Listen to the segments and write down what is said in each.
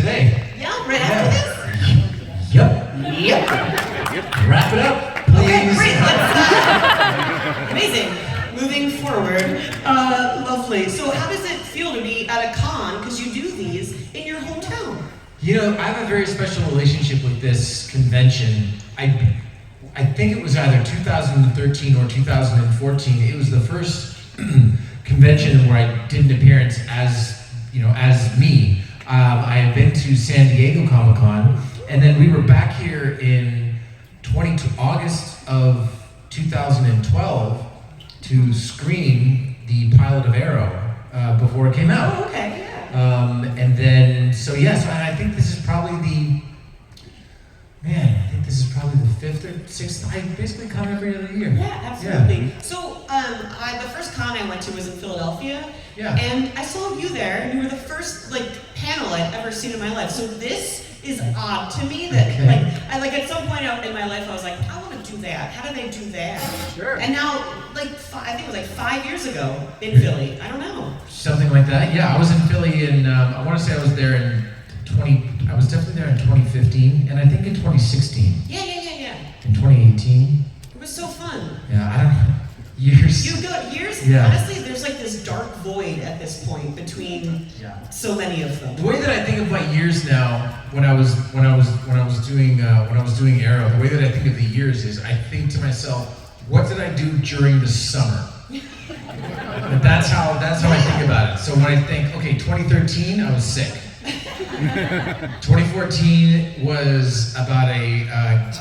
today. Yeah, right after this? Yep. Wrap it up, please. Okay, great. Let's, amazing. Moving forward. Lovely. So how does it feel to be at a con, because you do these, in your hometown? You know, I have a very special relationship with this convention. I think it was either 2013 or 2014. It was the first convention where I did an appearance as me. I had been to San Diego Comic-Con, and then we were back here in August of 2012 to screen the pilot of Arrow before it came out. Oh, okay, yeah. And then, so I think this is probably the fifth or sixth. I basically come every other year. Yeah, absolutely. Yeah. So, the first con I went to was in Philadelphia. Yeah. And I saw you there, and you were the first panel I'd ever seen in my life. So this is odd to me that Okay. at some point out in my life I was like, I want to do that. How do they do that? Sure. And now I think it was 5 years ago in Philly. I don't know. Something like that. Yeah, I was in Philly and I want to say I was there in I was definitely there in 2015 and I think in 2016. Yeah. In 2018. It was so fun. Yeah, I don't know. Years. You go years. Yeah. Honestly, there's this dark void at this point between so many of them. The way that I think of my years now, when I was doing Arrow, the way that I think of the years is I think to myself, what did I do during the summer? And that's how I think about it. So when I think, okay, 2013, I was sick. 2014 was about a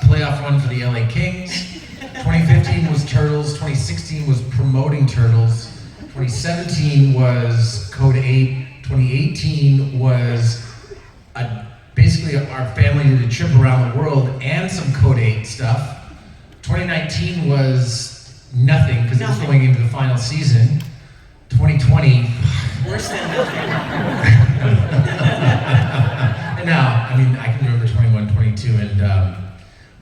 playoff run for the LA Kings. 2015 was Turtles. 2016 was promoting Turtles. 2017 was Code 8. 2018 was basically our family did a trip around the world and some Code 8 stuff. 2019 was nothing because it was going into the final season. 2020. Worse than nothing. And now, I can remember 21, 22, and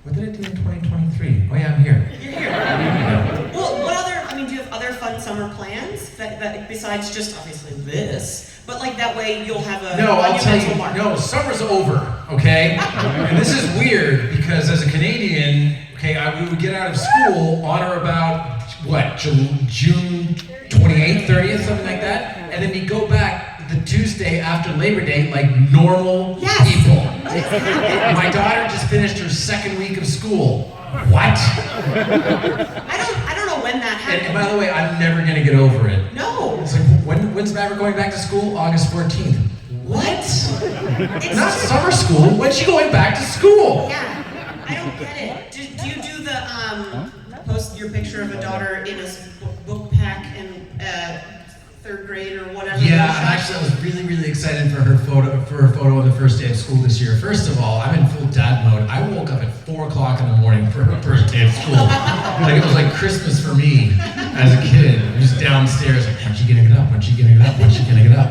what did I do in 2023? Oh yeah, I'm here. You're here. Yeah. Well, what other, do you have other fun summer plans that besides just obviously this, but that way you'll have a I'll tell you, mark. no, summer's over, okay? And this is weird because as a Canadian, we would get out of school on or about, June 28th, 30th, something like that, and then you go back the Tuesday after Labor Day like normal people. My daughter just finished her second week of school. What? I don't know when that happened. And by the way, I'm never gonna get over it. No. It's when's Maverick going back to school? August 14th. What? It's not summer school. When's she going back to school? Yeah, I don't get it. Do you do the post your picture of a daughter in a book pack and third grade or whatever? Yeah, actually I was really, really excited for her photo on the first day of school this year. First of all, I'm in full dad mode. I woke up at 4 o'clock in the morning for her first day of school. It was like Christmas for me as a kid. I was downstairs, when's she gonna get up? When's she gonna get up? When's she gonna get up?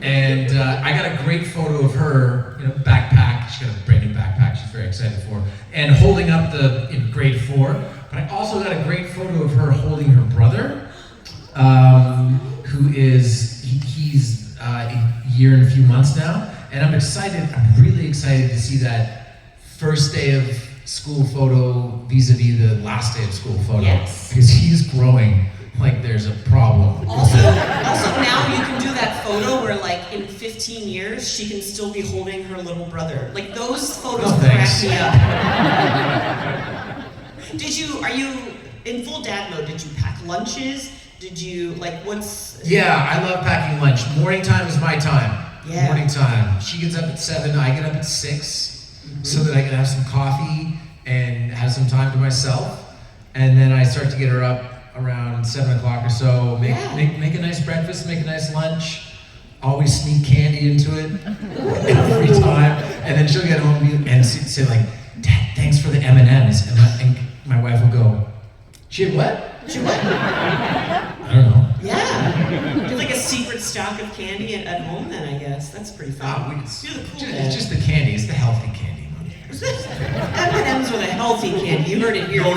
And I got a great photo of her, backpack. She got a brand new backpack she's very excited for. And holding up the grade 4. But I also got a great photo of her holding her brother. Who is, he's a year and a few months now, and I'm really excited to see that first day of school photo vis-a-vis the last day of school photo. Yes. Because he's growing like there's a problem. Also now you can do that photo where in 15 years she can still be holding her little brother. Those photos crack me up. Are you in full dad mode? Did you pack lunches? Did you, Yeah, I love packing lunch. Morning time is my time. Yeah. Morning time. She gets up at 7, I get up at 6, so that I can have some coffee and have some time to myself. And then I start to get her up around 7 o'clock or so, make a nice breakfast, make a nice lunch, always sneak candy into it every time. And then she'll get home and say Dad, thanks for the M&Ms. And my wife will go, she had what? I don't know. Yeah. Do a secret stock of candy at home then, I guess. That's pretty fun. It's just the candy. It's the healthy candy. M&Ms are the healthy candy. You heard it here. No. We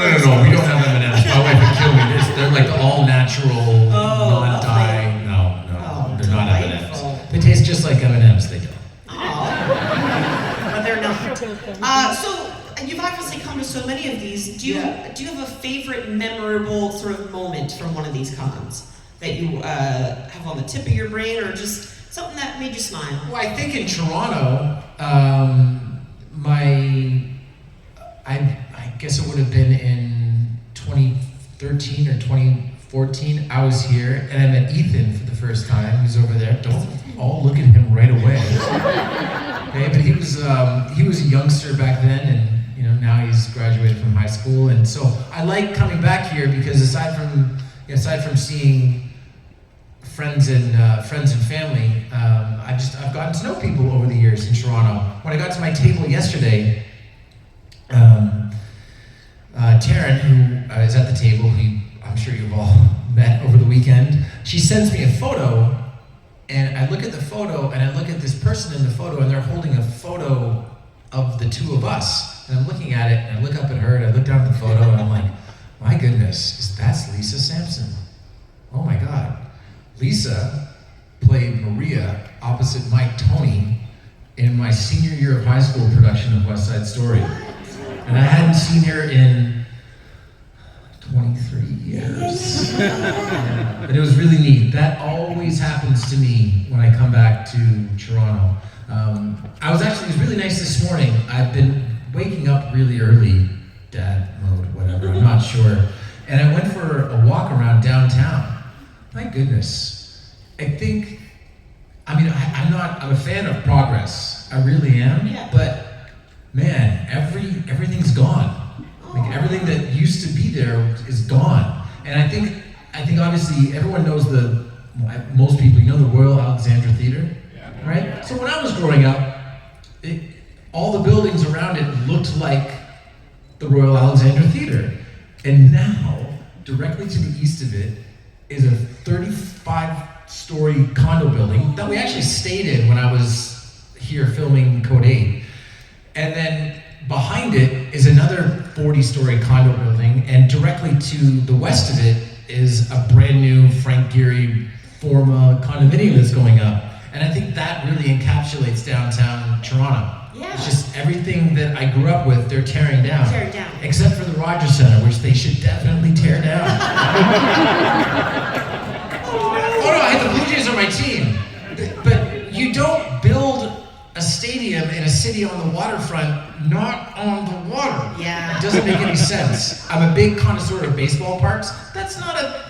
don't have M&Ms. My wife would kill me. They're the all-natural, non-dye. No. They're not M&Ms. They taste just like M&Ms. They don't. Oh. So you've obviously come to so many of these. Do you have a favorite memorable sort of moment from one of these cons that you have on the tip of your brain, or just something that made you smile? Well, I think in Toronto, I guess it would have been in 2013 or 2014. I was here and I met Ethan for the first time. He's over there. Don't all look at him right away. Okay, but he was a youngster back then, and now he's graduated from high school. And so I like coming back here because aside from seeing friends and family, I've gotten to know people over the years in Toronto. When I got to my table yesterday, Taryn, who is at the table, who I'm sure you've all met over the weekend, she sends me a photo, and I look at the photo, and I look at this person in the photo, and they're holding a photo of the two of us. And I'm looking at it, and I look up at her, and I look down at the photo, and I'm like, my goodness, that's Lisa Sampson. Oh my God. Lisa played Maria opposite Mike Toney in my senior year of high school production of West Side Story. And I hadn't seen her in 23 years. But it was really neat. That always happens to me when I come back to Toronto. It was really nice this morning. I've been waking up really early, dad mode, whatever, I'm not sure. And I went for a walk around downtown. My goodness. I'm a fan of progress. I really am. Yeah. But man, everything's gone. Like everything that used to be there is gone. And I think obviously everyone knows most people, the Royal Alexandra Theatre, right? So when I was growing up, all the buildings around it looked like the Royal Alexandra Theatre. And now, directly to the east of it, is a 35-story condo building that we actually stayed in when I was here filming Code 8. And then behind it is another 40-story condo building, and directly to the west of it is a brand new Frank Gehry Forma condominium that's going up. And I think that really encapsulates downtown Toronto. Yeah. It's just everything that I grew up with, they're tearing down. Except for the Rogers Center, which they should definitely tear down. Oh no, the Blue Jays are my team. But you don't build a stadium in a city on the waterfront, not on the water. Yeah. It doesn't make any sense. I'm a big connoisseur of baseball parks. That's not a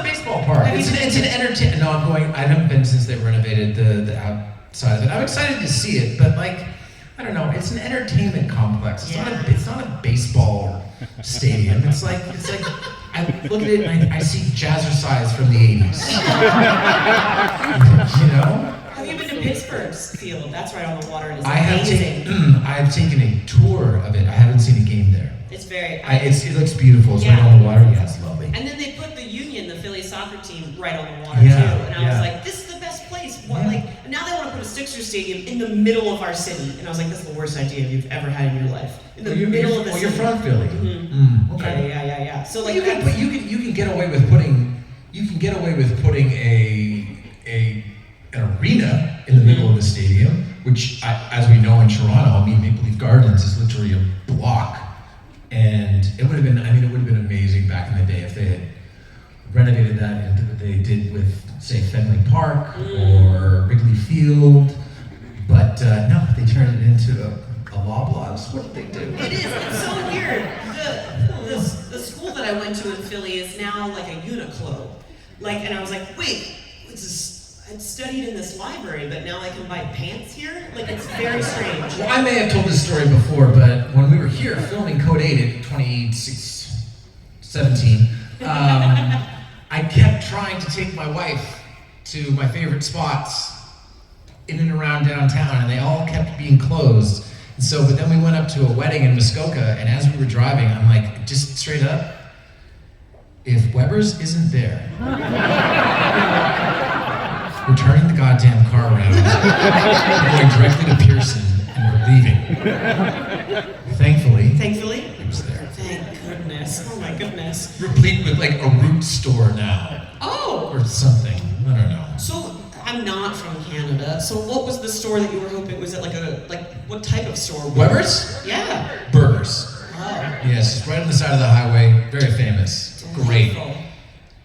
baseball park. It's an entertainment. No, I haven't been since they renovated the outside of it. I'm excited to see it, but I don't know, it's an entertainment complex. It's not a baseball stadium. It's like I look at it and I see jazzercise from the 80s. Have you been to Pittsburgh's field? That's right on the water. It's amazing. I have taken a tour of it. I haven't seen a game there. It's very... it looks beautiful. It's right on the water. Yeah, it's lovely. And then they put the Union, the Philly soccer team, right on the water too. And I was like, this is the best place. Now they want to put a Sixers stadium in the middle of our city. And I was like, that's the worst idea you've ever had in your life. In the middle of the city. You're from Philly. Mm-hmm. Okay. Yeah. So you can get away with putting an arena in the middle of the stadium, which, as we know in Toronto, Maple Leaf Gardens is literally a block, and it would have been amazing back in the day if they had renovated that into what they did with, say, Fenway Park or Wrigley Field, but no, they turned it into a Loblaws. What did they do? It's so weird. The school that I went to in Philly is now like a Uniqlo. And I was like, wait, I'd studied in this library, but now I can buy pants here? It's very strange. Well, I may have told this story before, but when we were here filming Code 8 in 2017, I kept trying to take my wife to my favorite spots in and around downtown, and they all kept being closed. But then we went up to a wedding in Muskoka, and as we were driving, I'm like, just straight up, if Weber's isn't there, we're turning the goddamn car around, we're going directly to Pearson, and we're leaving. Thankfully, it was there. Thank goodness. Oh my goodness. Replete with a root store now. Oh! Or something. I don't know. So, I'm not from Canada. So what was the store that you were hoping? Was it what type of store? Weber's? Yeah. Burgers. Oh. Yes, it's right on the side of the highway. Very famous. Great.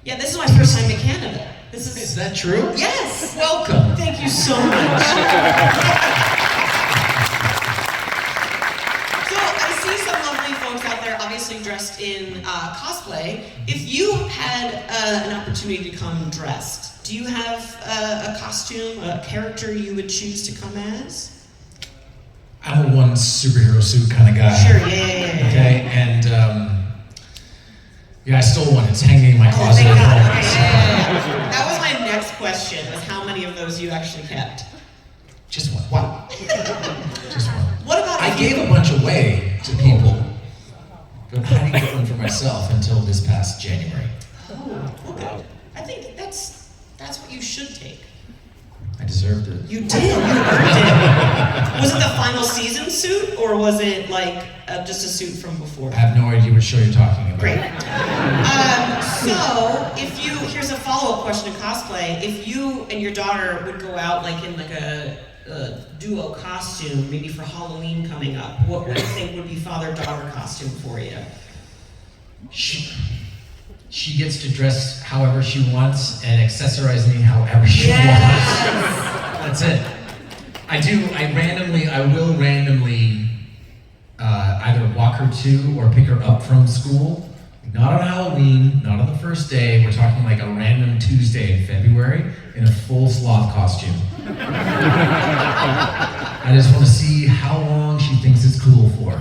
Yeah, this is my first time to Canada. Is that true? Yes. Welcome. Thank you so much. So I see some lovely folks out there, obviously dressed in cosplay. If you had an opportunity to come dressed, do you have a costume, a character you would choose to come as? I'm a one superhero suit kind of guy. Sure, yeah. Okay, and yeah, I stole one. It's hanging in my closet Thank at God. home. Okay, yeah. That was my next question, was how many of those you actually kept? Just one. Wow. Just one. What about I gave a bunch away to people, but I didn't get one for myself until this past January. Oh, okay. I think that's what you should take. I deserved it. You did. You earned it. Was it the final season suit, or was it like just a suit from before? I have no idea what show you're talking about. Great. So, here's a follow-up question to cosplay. If you and your daughter would go out like in like a duo costume, maybe for Halloween coming up, what would you think would be father-daughter costume for you? She gets to dress however she wants and accessorize me however she wants. That's it. I will randomly either walk her to or pick her up from school. Not on Halloween, not on the first day. We're talking like a random Tuesday in February in a full sloth costume. I just want to see how long she thinks it's cool for.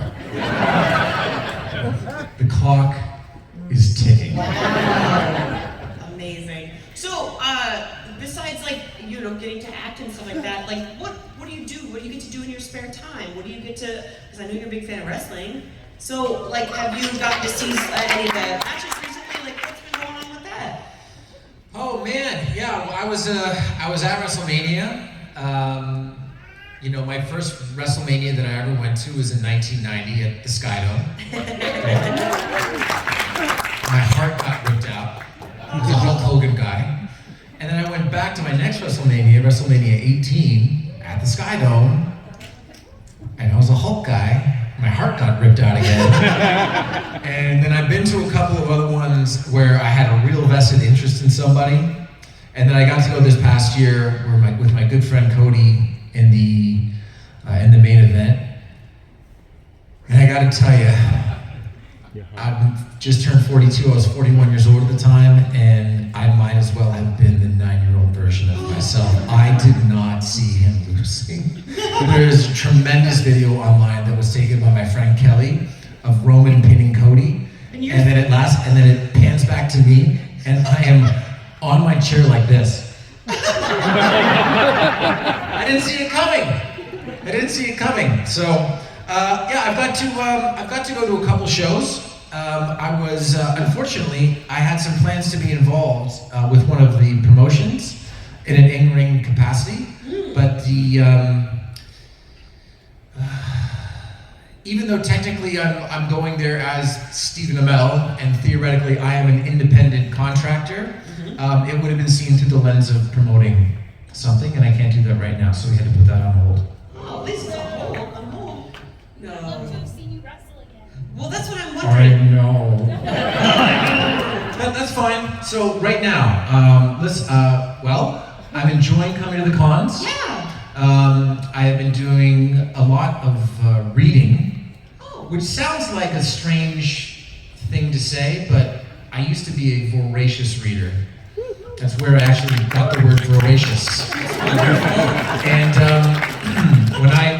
The clock is ticking. Wow. Amazing. So, besides getting to act and stuff like that, like what do you do? What do you get to do in your spare time? What do you get to? Because I know you're a big fan of wrestling. So, like, have you gotten to see any of the matches recently? Like, what's been going on with that? Oh man, yeah. Well, I was at WrestleMania. My first WrestleMania that I ever went to was in 1990 at the Skydome. My heart got ripped out. I was a Hulk Hogan guy. And then I went back to my next WrestleMania, WrestleMania 18, at the Skydome. And I was a Hulk guy. My heart got ripped out again. And then I've been to a couple of other ones where I had a real vested interest in somebody. And then I got to go this past year with my good friend Cody in the main event. And I gotta tell you, I just turned 42, I was 41 years old at the time, and I might as well have been the 9-year-old version of myself. I did not see him losing. There's a tremendous video online that was taken by my friend Kelly of Roman pinning Cody, and then it pans back to me, and I am on my chair like this. I didn't see it coming. So, I've got to go to a couple shows. Unfortunately, I had some plans to be involved with one of the promotions in an in-ring capacity, but even though technically I'm going there as Stephen Amell, and theoretically I am an independent contractor, it would have been seen through the lens of promoting something, and I can't do that right now, so we had to put that on hold. Oh, this is a hold. No. I'd love to have seen you wrestle again. Well, that's what I'm wondering. I know. That's fine. So right now, I'm enjoying coming to the cons. Yeah. I have been doing a lot of reading, Oh. which sounds like a strange thing to say, but I used to be a voracious reader. That's where I actually got the word voracious. And when I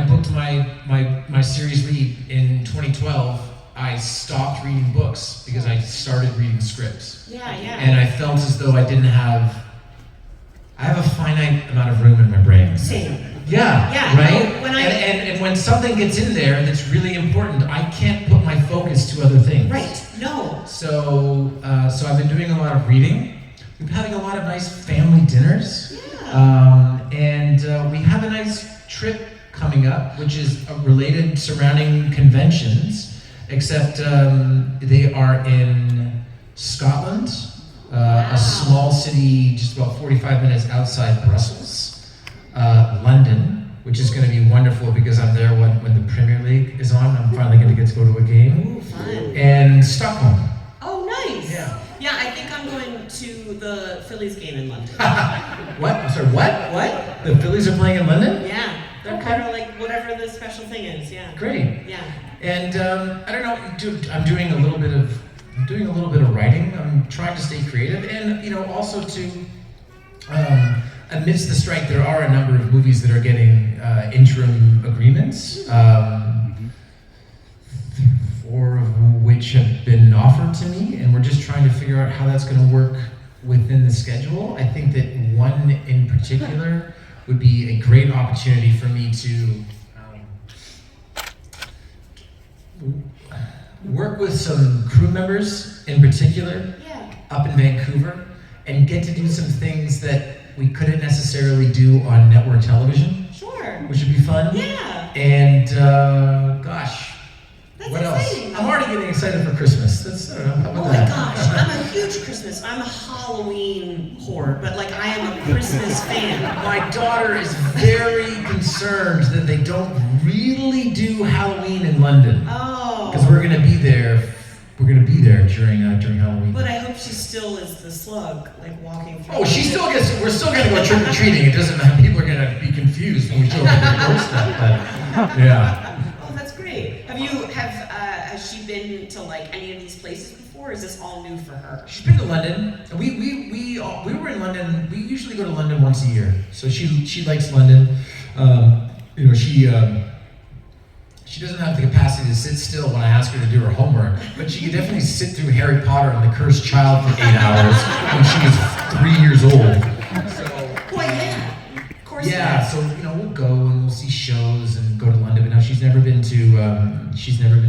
booked my series read in 2012, I stopped reading books because I started reading scripts. Yeah. And I felt as though I have a finite amount of room in my brain. Same. Yeah, right? No, and when something gets in there that's really important, I can't put my focus to other things. Right. No. So I've been doing a lot of reading. We've been having a lot of nice family dinners. Yeah. And we have a nice trip coming up, which is related surrounding conventions, except they are in Scotland, a small city just about 45 minutes outside Brussels, London, which is going to be wonderful because I'm there when the Premier League is on. I'm finally going to get to go to a game. Ooh, fun. And Stockholm. Oh, nice. Yeah. Yeah, I think I'm going to the Phillies game in London. What? I'm sorry, what? What? The Phillies are playing in London? Yeah, they're Okay. kind of like whatever the special thing is. Yeah. Great. Yeah. And I don't know. I'm doing a little bit of writing. I'm trying to stay creative, and also to amidst the strike, there are a number of movies that are getting interim agreements. 4 of which have been offered to me, and we're just trying to figure out how that's going to work within the schedule. I think that one in particular would be a great opportunity for me to work with some crew members in particular Yeah. up in Vancouver and get to do some things that we couldn't necessarily do on network television, Sure. which would be fun. Yeah. And gosh, That's what else? exciting. I'm already getting excited for Christmas. That's, I don't know, how Oh about my that? gosh, I'm a huge Christmas. I'm a Halloween whore, but like I am a Christmas fan. My daughter is very concerned that they don't really do Halloween in London. Oh. Because we're gonna be there. We're gonna be there during Halloween. But I hope she still is the slug, like walking through. Oh, she still gets. We're still gonna go trick or treating. It doesn't matter. People are gonna be confused when we show up at the doorstep. But yeah. Oh, that's great. Has she been to like any of these places before? Or is this all new for her? She's been to London. We were in London. We usually go to London once a year. So she likes London. She doesn't have the capacity to sit still when I ask her to do her homework, but she could definitely sit through Harry Potter and the Cursed Child for 8 hours when she was 3 years old. So Well, yeah. Of course. yeah, so we'll go and we'll see shows and go to London. But no, she's never been to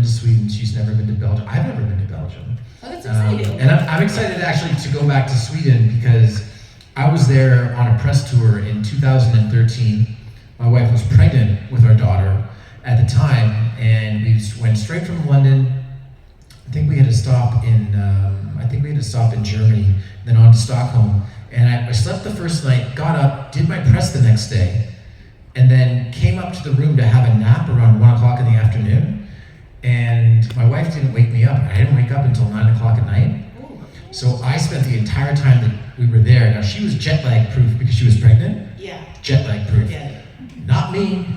Sweden. She's never been to Belgium. I've never been to Belgium. Oh, that's exciting. And I'm excited actually to go back to Sweden because I was there on a press tour in 2013. My wife was pregnant with our daughter at the time, and we went straight from London. I think we had to stop in Germany, then on to Stockholm. And I slept the first night, got up, did my press the next day, and then came up to the room to have a nap around 1 o'clock in the afternoon. And my wife didn't wake me up. I didn't wake up until 9 o'clock at night. So I spent the entire time that we were there. Now she was jet lag proof because she was pregnant. Yeah. Jet lag proof. Forget it. Not me.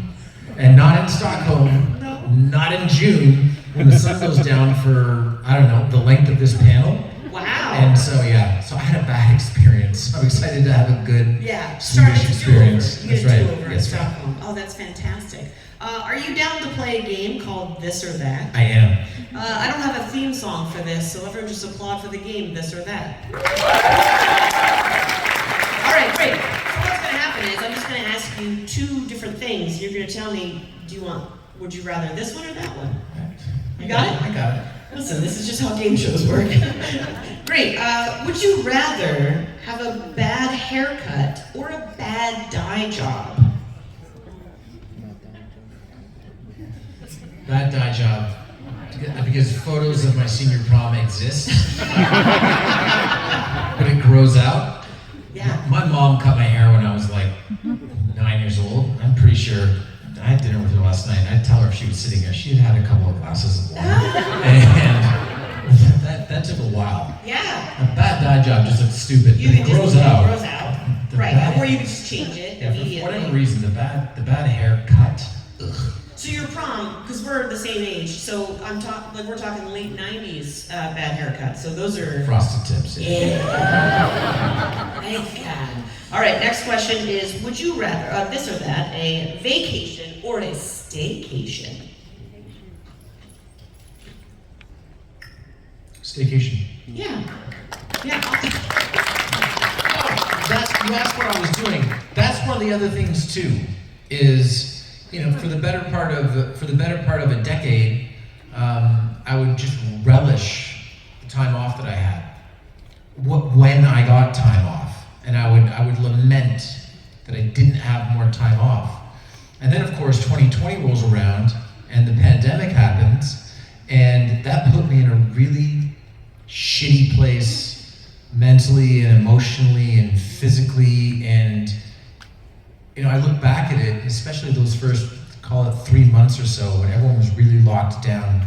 And not in Stockholm. No. Not in June when the sun goes down for, I don't know, the length of this panel. Wow. And so yeah, so I had a bad experience. I'm excited to have a good Yeah, Swedish start experience. You get That's a right. do-over in That's right. Stockholm. Oh, that's fantastic. Are you down to play a game called This or That? I am. I don't have a theme song for this, so everyone just applaud for the game, This or That. All right, great. So what's going to happen is I'm just going to ask you 2 different things. You're going to tell me, would you rather this one or that one? You got it? I got it. Listen, this is just how game shows work. Great. Would you rather have a bad haircut or a bad dye job? Bad dye job. Because photos of my senior prom exist. But it grows out. Yeah. My mom cut my hair when I was like 9 years old. I'm pretty sure I had dinner with her last night, and I'd tell her if she was sitting there, she had had a couple of glasses of wine. And that took a while. Yeah. A bad dye job just looks stupid. You But can it grows just, out. It grows out. The Right. bad- Or you can just change it Yeah, for immediately. whatever reason, the bad haircut. Ugh. So your prom, because we're the same age, so we're talking late 90s bad haircut. So those are Frosted tips. Yeah. Thank God. All right, next question is, would you rather, this or that, a vacation or a staycation? Staycation. Yeah. Yeah. That's what I was doing. That's one of the other things too, is for the better part of a decade, I would just relish the time off that I had. When I got time off, and I would lament that I didn't have more time off. And then of course 2020 rolls around, and the pandemic happens, and that put me in a really shitty place mentally and emotionally and physically. And I look back at it, especially those first, call it 3 months or so, when everyone was really locked down.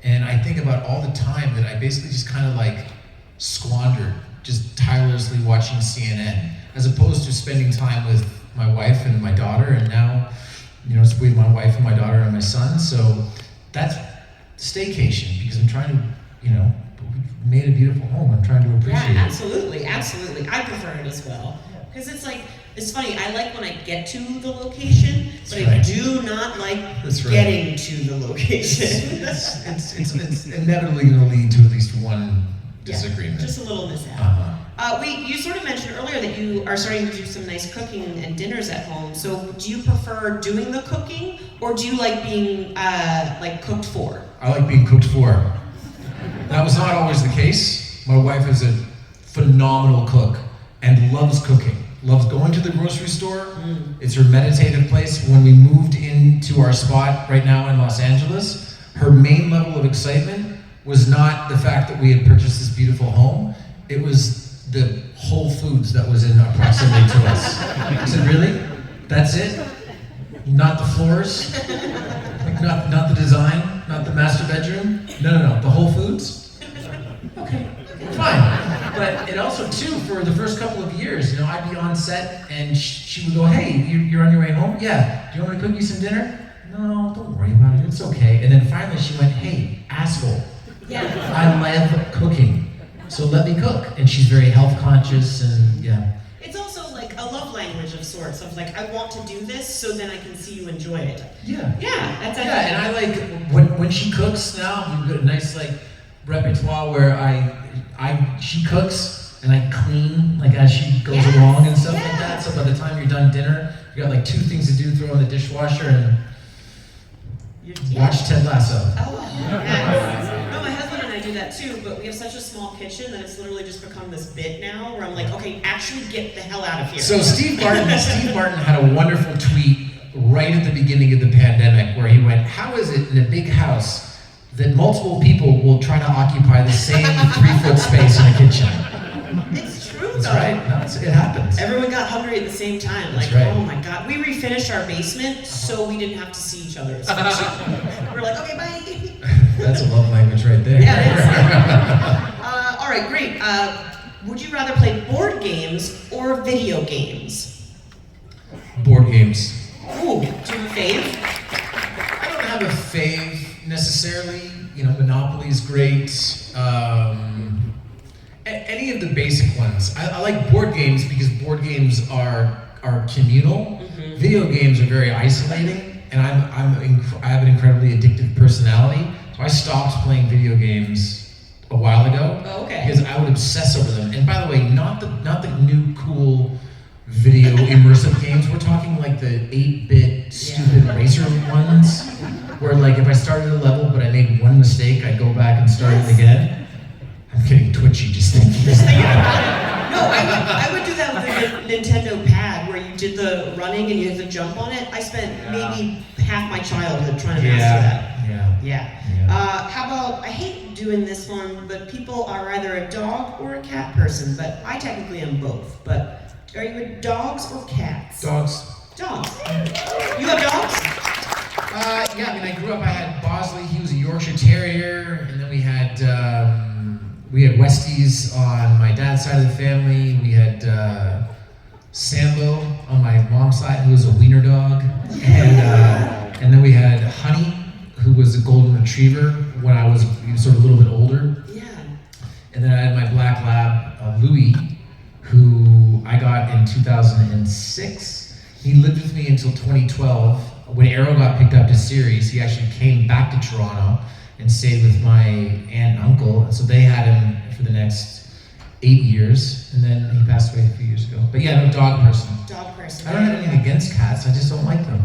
And I think about all the time that I basically just kind of like squandered, just tirelessly watching CNN, as opposed to spending time with my wife and my daughter. And now, it's with my wife and my daughter and my son. So that's staycation, because I'm trying to, we've made a beautiful home. I'm trying to appreciate it. Yeah, absolutely, absolutely. I prefer it as well. Because it's funny, I like when I get to the location, but I do not like getting to the location. It's inevitably going to lead to at least one disagreement. Just a little mishap. You sort of mentioned earlier that you are starting to do some nice cooking and dinners at home. So do you prefer doing the cooking, or do you like being cooked for? I like being cooked for. That was not always the case. My wife is a phenomenal cook and loves cooking. Loves going to the grocery store. It's her meditative place. When we moved into our spot right now in Los Angeles, her main level of excitement was not the fact that we had purchased this beautiful home. It was the Whole Foods that was in proximity to us. I said, really? That's it? Not the floors? Not the design? Not the master bedroom? No. The Whole Foods? Okay, fine. But it also, too, for the first couple of years, I'd be on set and she would go, hey, you're on your way home? Yeah. Do you want me to cook you some dinner? No, don't worry about it. It's okay. And then finally she went, hey, asshole. Yeah. I love cooking, so let me cook. And she's very health conscious and It's also like a love language of sorts, of like, I want to do this so then I can see you enjoy it. Yeah. Yeah, that's actually. Yeah, and I like, when she cooks now, we've got a nice repertoire where she cooks and I clean as she goes along and stuff like that. So by the time you're done dinner, you got 2 things to do: throw in the dishwasher and watch Ted Lasso. Oh, yes. No, my husband and I do that too, but we have such a small kitchen that it's literally just become this bit now where I'm like, okay, actually get the hell out of here. So Steve Martin had a wonderful tweet right at the beginning of the pandemic where he went, how is it in a big house that multiple people will try to occupy the same 3-foot space in a kitchen? It's true, That's though. right. No, it happens. Everyone got hungry at the same time. That's right. Oh my God. We refinished our basement so we didn't have to see each other as much. We're like, okay, bye. That's a love language right there. Yeah, it is. All right, great. Would you rather play board games or video games? Board games. Ooh, do you have a fave? I don't have a fave necessarily. Monopoly is great. Any of the basic ones. I like board games because board games are communal. Mm-hmm. Video games are very isolating, and I have an incredibly addictive personality. So I stopped playing video games a while ago. Oh, okay. Because I would obsess over them. And by the way, not the new cool video immersive games. We're talking like the 8-bit stupid racer ones, where if I started a level but I made one mistake, I'd go back and start it again. I'm getting twitchy just thinking about it. No, I would do that with the Nintendo Pad where you did the running and you had to jump on it. I spent maybe half my childhood trying to master that. Yeah. How about, I hate doing this one, but people are either a dog or a cat person, but I technically am both. But are you a dogs or cats? Dogs. Dogs. You have dogs? I grew up, I had Bosley, he was a Yorkshire Terrier, and then we had Westies on my dad's side of the family. We had Sambo on my mom's side, who was a wiener dog. And then we had Honey, who was a golden retriever when I was sort of a little bit older. Yeah. And then I had my black lab, Louis, who I got in 2006. He lived with me until 2012. When Arrow got picked up to series, he actually came back to Toronto and stayed with my aunt and uncle. So they had him for the next 8 years, and then he passed away a few years ago. But yeah, I'm a dog person. Dog person. I don't have anything against cats, I just don't like them.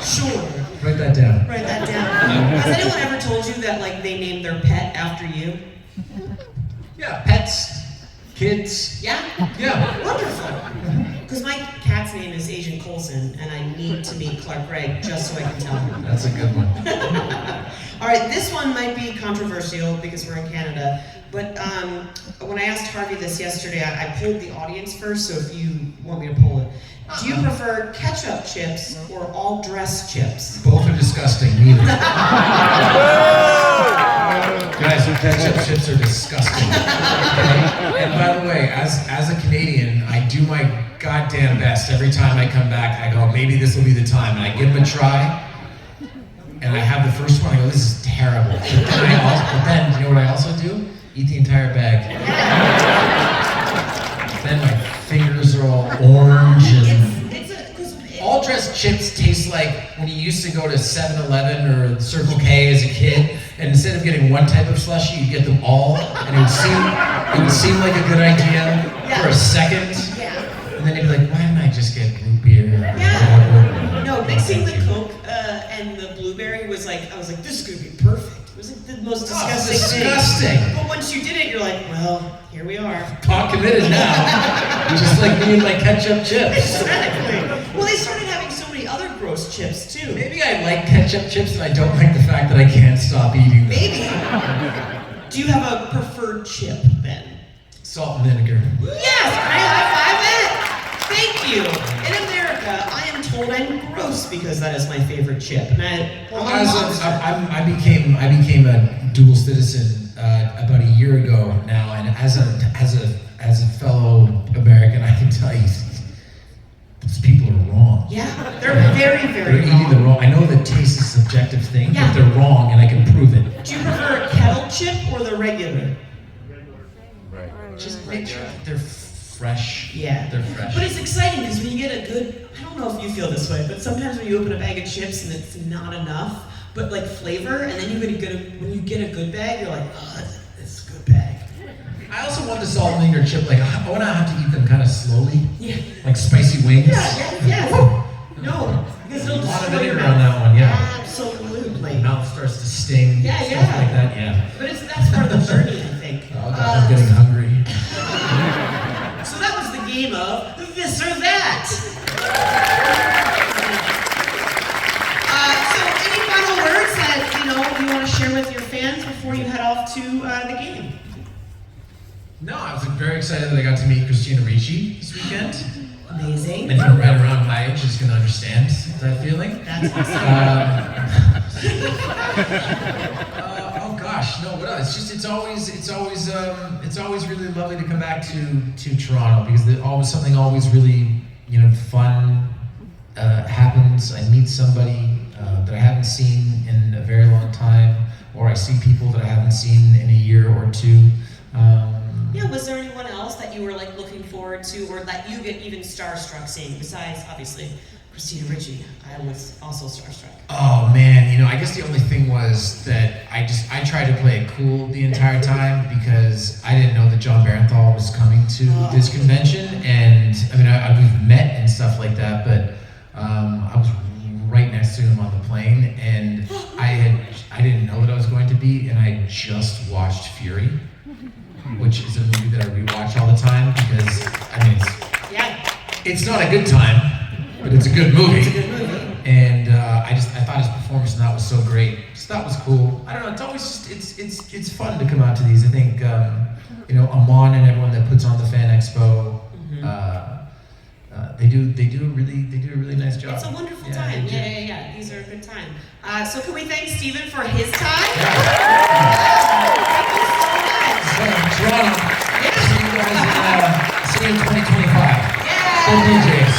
Sure. Write that down. Write that down. Has anyone ever told you that they named their pet after you? Yeah, pets, kids. Yeah? Yeah. Wonderful. Because my cat's name is Agent Coulson, and I need to meet Clark Gregg just so I can tell him. That's a good one. All right, this one might be controversial because we're in Canada. But when I asked Harvey this yesterday, I polled the audience first, so if you want me to poll it. Do you prefer ketchup chips or all dress chips? Both are disgusting. Neither. Guys, ketchup chips are disgusting. And by the way, as a Canadian, I do my goddamn best every time I come back. I go, maybe this will be the time, and I give them a try. And I have the first one. I go, this is terrible. But then you know what I also do? Eat the entire bag. Then my fingers are all orange and. All dressed chips taste like when you used to go to 7-Eleven or Circle K as a kid, and instead of getting one type of slushie, you get them all, and it would seem like a good idea for a second, and then you'd be like, why didn't I just get root beer? Yeah. No, mixing the Coke and the blueberry was like, I was like, this is gonna be perfect. It was like the most disgusting thing. But once you did it, you're like, well, here we are. Pot committed now. Just like me and my ketchup chips. Exactly. Well, they started having so many other gross chips too. Maybe I like ketchup chips and I don't like the fact that I can't stop eating them. Maybe. Do you have a preferred chip then? Salt and vinegar. Yes, can I high five it? Thank you. In America, I am told I'm gross because that is my favorite chip. And I became a dual citizen about a year ago now, and as a fellow American, I can tell you, these people are wrong. Yeah, they're very, very They're eating the wrong. I know that taste is a subjective thing, but they're wrong, and I can prove it. Do you prefer a kettle chip or the regular? Right. Just make sure that they're fresh. Yeah. They're fresh. But it's exciting because when you get a good, I don't know if you feel this way, but sometimes when you open a bag of chips and it's not enough, but like flavor, and then when you get a good bag, you're like, oh, it's a good bag. I also want the salt and vinegar chip. Like I want to have to eat them kind of slowly. Yeah. Like spicy wings. Yeah. No, because it'll a lot of destroy vinegar your on mouth. that one. Yeah. Absolutely. My mouth starts to sting. Yeah. Stuff like that. Yeah. But that's part of the journey, I think. Oh God, I'm getting hungry. So that was the game of this or that. So any final words that you want to share with your fans before you head off to the game? No, I was very excited that I got to meet Christina Ricci this weekend. Amazing. Anyone right around my age is going to understand that feeling. That's awesome. Oh gosh, no. What else? It's always really lovely to come back to Toronto because there's something really fun happens. I meet somebody that I haven't seen in a very long time, or I see people that I haven't seen in a year or two. Yeah, was there anyone else that you were like looking forward to, or that you get even starstruck seeing, besides obviously Christina Ricci? I was also starstruck. Oh man, I guess the only thing was that I tried to play it cool the entire time because I didn't know that John Barenthal was coming to this convention, and I mean we've met and stuff like that, but I was right next to him on the plane, and I didn't know that I was going to be, and I just watched Fury, which is a movie that I rewatch all the time because it's not a good time, but it's a good movie. And I thought his performance in that was so great. So that was cool. I don't know. It's always just it's fun to come out to these. I think Amon and everyone that puts on the Fan Expo. They do a really nice job. It's a wonderful time. Yeah. These are a good time. So can we thank Steven for his time? Thank you so much. Toronto. See you guys. See you in 2025. Yeah. Go DJs.